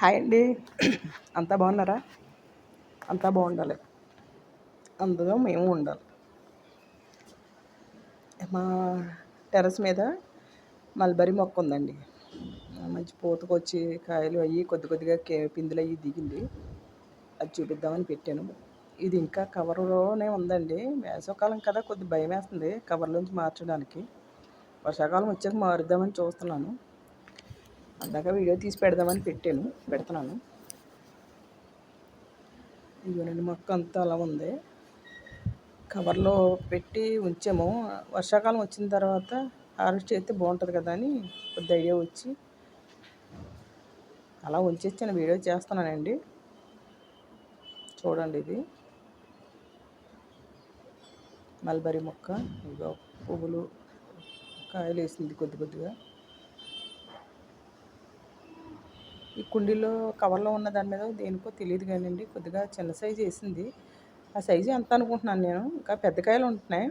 Hi అండి. అంతా బాగున్నారా? అంతా బాగుండాలి, అందులో మేము ఉండాలి. మా టెర్రస్ మీద మల్బరీ మొక్క ఉందండి. మంచి పూతకొచ్చి కాయలు అయ్యి కొద్ది కొద్దిగా పిందులు అయ్యి దిగింది. అది చూపిద్దామని పెట్టాను. ఇది ఇంకా కవర్లోనే ఉందండి. వేసవకాలం కదా, కొద్ది భయం వేస్తుంది కవర్లోంచి మార్చడానికి. వర్షాకాలం వచ్చాక మారుద్దామని చూస్తున్నాను. అందాక వీడియో తీసి పెడుతున్నాను. ఇదిగోనండి, మొక్క అంతా అలా ఉంది. కవర్లో పెట్టి ఉంచాము. వర్షాకాలం వచ్చిన తర్వాత హార్వెస్ట్ చేస్తే బాగుంటుంది కదా అని కొద్ది ఐడియా వచ్చి అలా ఉంచేచ్చిన వీడియో చేస్తున్నానండి. చూడండి, ఇది మల్బరీ మొక్క. ఇదిగో పువ్వులు, కాయలు వేసింది కొద్ది కొద్దిగా. ఈ కుండీలో కవర్లో ఉన్న దాని మీద దేనికో తెలియదు కానివ్వండి, కొద్దిగా చిన్న సైజు వేసింది. ఆ సైజు ఎంత అనుకుంటున్నాను నేను. ఇంకా పెద్ద కాయలు ఉంటున్నాయి,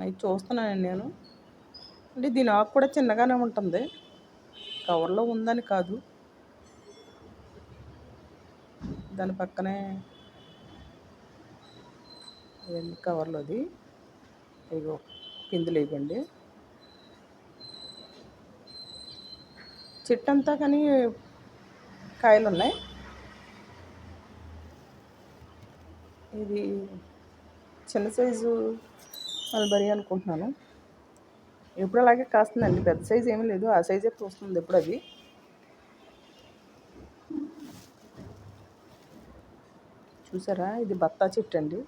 అవి చూస్తున్నానండి నేను. అంటే దీని ఆకు కూడా చిన్నగానే ఉంటుంది, కవర్లో ఉందని కాదు. దాని పక్కనే కవర్లోది ఇగో పిందులు ఇవ్వండి. చెట్టు అంతా కానీ కాయలు ఉన్నాయి. ఇది చిన్న సైజు మల్బరీ అనుకుంటున్నాను. ఎప్పుడు అలాగే కాస్తుందండి, పెద్ద సైజు ఏమీ లేదు, ఆ సైజే పూస్తుంది ఎప్పుడు. అది చూసారా, ఇది బత్తా చెట్టు అండి.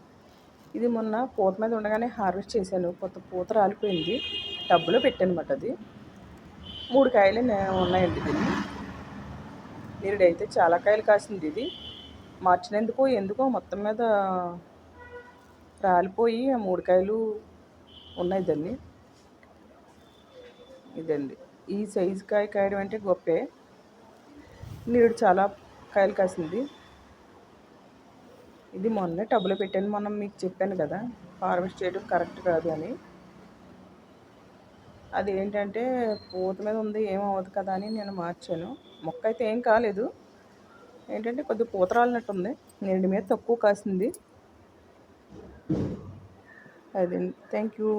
ఇది మొన్న పూత మీద ఉండగానే హార్వెస్ట్ చేశాను. కొత్త పూత రాలిపోయింది, టబ్బులో పెట్టానమాట. అది 3 కాయలు ఉన్నాయండి. దీన్ని నేరుడైతే చాలా కాయలు కాసింది. ఇది మార్చినందుకు ఎందుకో మొత్తం మీద రాలిపోయి ఆ 3 కాయలు ఉన్నాయి దాన్ని. ఇదండి, ఈ సైజు కాయ కాయడం అంటే గొప్పే. నేడు చాలా కాయలు కాసింది. ఇది మొన్నే టబ్లో పెట్టాను. మనం మీకు చెప్పాను కదా, హార్వెస్ట్ చేయడం కరెక్ట్ కాదు అని. అది ఏంటంటే పూత మీద ఉంది, ఏమవుతుంది కదా అని నేను మార్చాను. మొక్క అయితే ఏం కాలేదు, ఏంటంటే కొద్దిగా పూత రాలినట్టుంది. నేడి మీద తక్కువ కాసింది. అదే, థ్యాంక్ యూ.